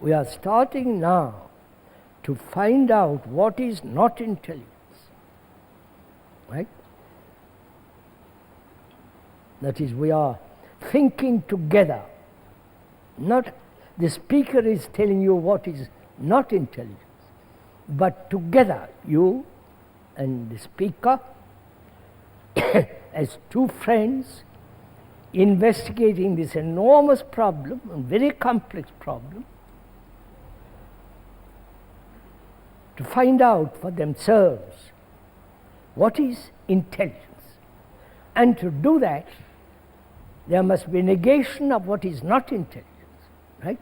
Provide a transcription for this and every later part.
We are starting now to find out what is not intelligence. Right? That is, we are thinking together. Not the speaker is telling you what is not intelligence, but together, you and the speaker, as two friends, investigating this enormous problem, a very complex problem, to find out for themselves what is intelligence. And to do that, there must be negation of what is not intelligence, right?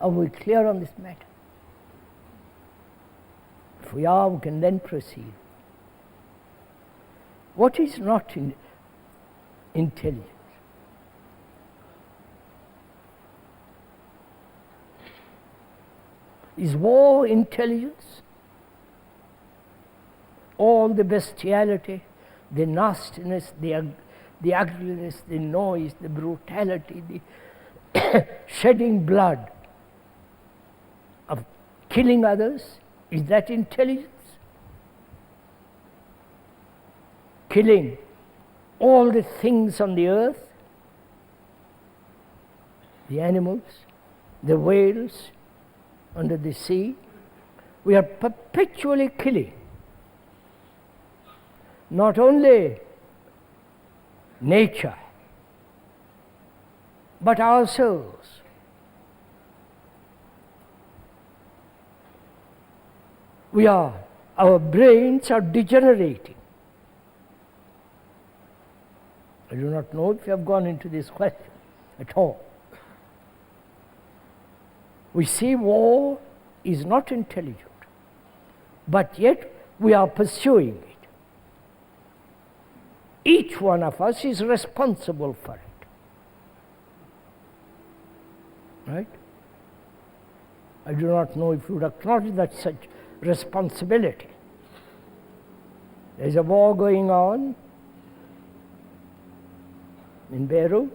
Are we clear on this matter? If we are, we can then proceed. What is not intelligence? Is war intelligence? All the bestiality, the nastiness, the ugliness, the noise, the brutality, the shedding blood of killing others, is that intelligence? Killing all the things on the earth, the animals, the whales under the sea, we are perpetually killing. Not only nature, but ourselves. Our brains are degenerating. I do not know if you have gone into this question at all. We see war is not intelligent, but yet we are pursuing it. Each one of us is responsible for it. Right? I do not know if you would acknowledge that such responsibility. There is a war going on in Beirut.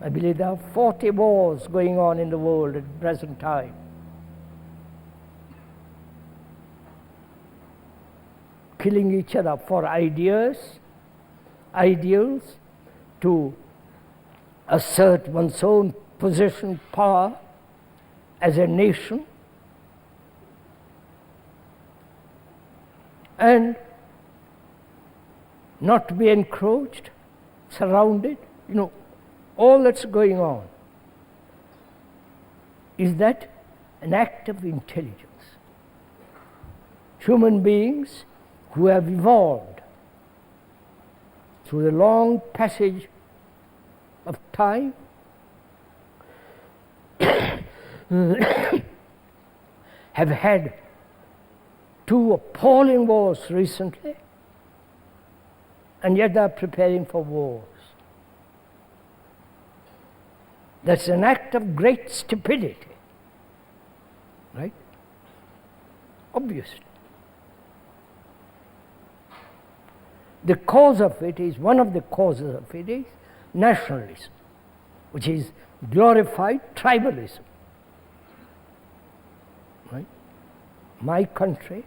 I believe there are 40 wars going on in the world at the present time. Killing each other for ideas, ideals, to assert one's own position, power as a nation, and not to be encroached, surrounded, all that's going on. Is that an act of intelligence? Human beings who have evolved through the long passage of time have had 2 appalling wars recently, and yet they are preparing for wars. That's an act of great stupidity, right? Obviously. The cause of it is, one of the causes of it is nationalism, which is glorified tribalism. Right? My country,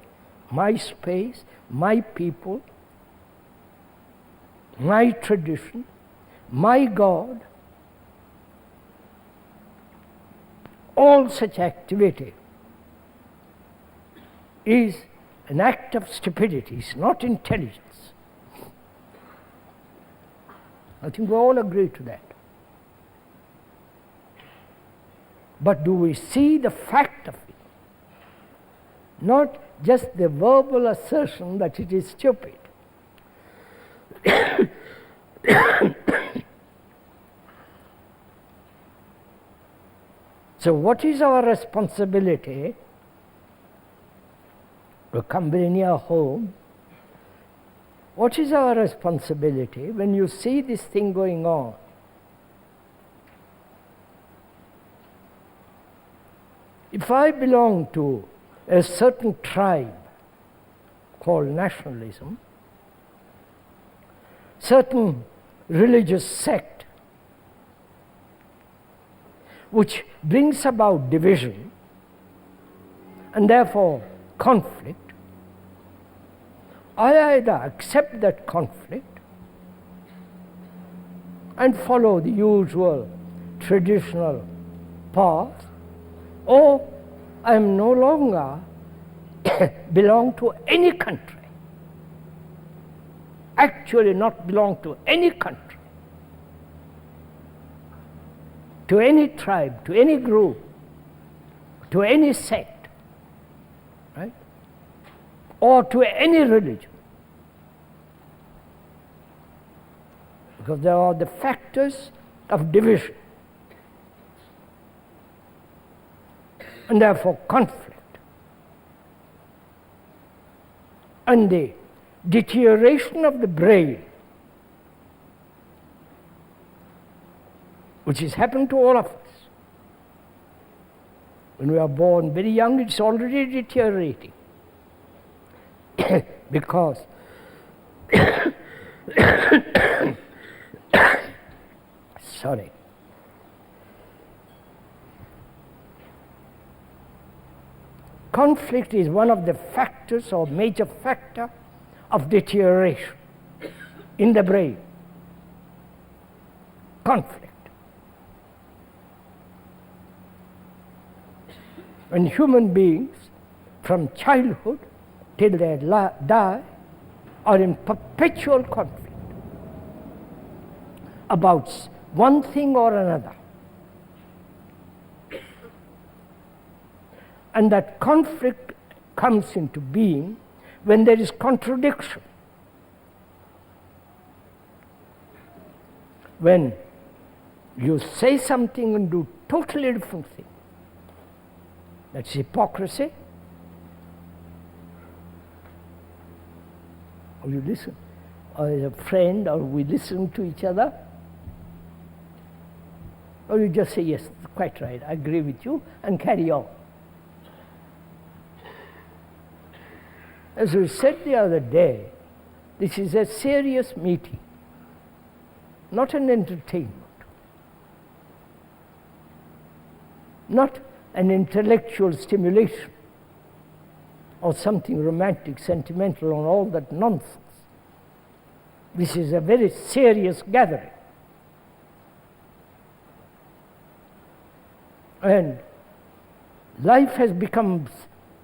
my space, my people, my tradition, my God. All such activity is an act of stupidity, it's not intelligence. I think we all agree to that. But do we see the fact of it? Not just the verbal assertion that it is stupid. So what is our responsibility? We come very near home. What is our responsibility when you see this thing going on? If I belong to a certain tribe called nationalism, certain religious sect, which brings about division and therefore conflict, I either accept that conflict and follow the usual traditional path, or I am no longer belong to any country, actually not belong to any country, to any tribe, to any group, to any sect, right? Or to any religion. Because there are the factors of division and therefore conflict. And the deterioration of the brain, which has happened to all of us. When we are born very young, it's already deteriorating. Because sorry. Conflict is one of the factors or major factor of deterioration in the brain. Conflict. When human beings from childhood till they die are in perpetual conflict about one thing or another. And that conflict comes into being when there is contradiction. When you say something and do totally different thing. That's hypocrisy. Or you listen, or as a friend, or we listen to each other. Or you just say, yes, quite right, I agree with you, and carry on. As we said the other day, this is a serious meeting, not an entertainment, not an intellectual stimulation or something romantic, sentimental, and all that nonsense. This is a very serious gathering. And life has become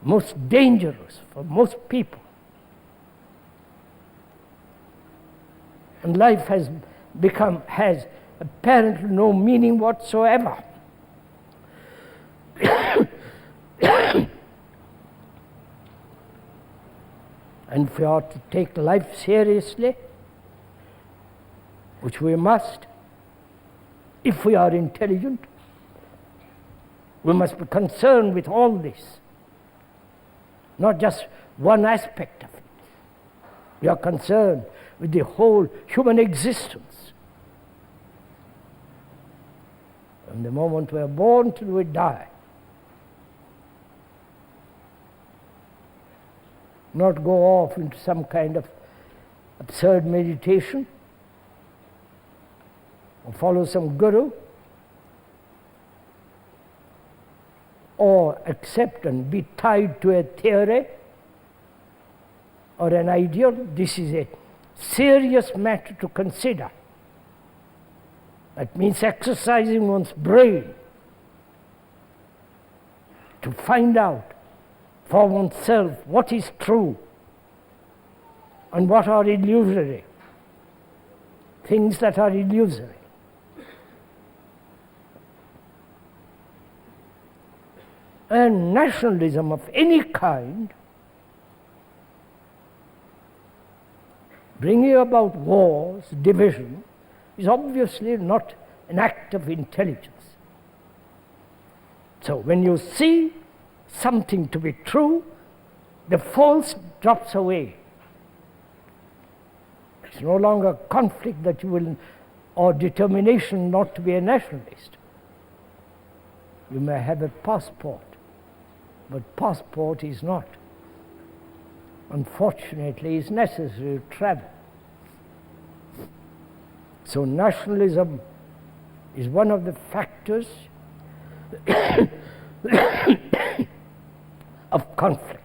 most dangerous for most people. And life has apparently no meaning whatsoever. And if we are to take life seriously, which we must, if we are intelligent, we must be concerned with all this. Not just one aspect of it. We are concerned with the whole human existence. From the moment we are born till we die. Not go off into some kind of absurd meditation or follow some guru or accept and be tied to a theory or an ideal. This is a serious matter to consider. That means exercising one's brain to find out for oneself what is true and what are illusory, things that are illusory. And nationalism of any kind, bringing about wars, division, is obviously not an act of intelligence. So when you see something to be true, the false drops away. It's no longer conflict that you will, or determination not to be a nationalist. You may have a passport, but passport is not, unfortunately, is necessary to travel. So nationalism is one of the factors of conflict.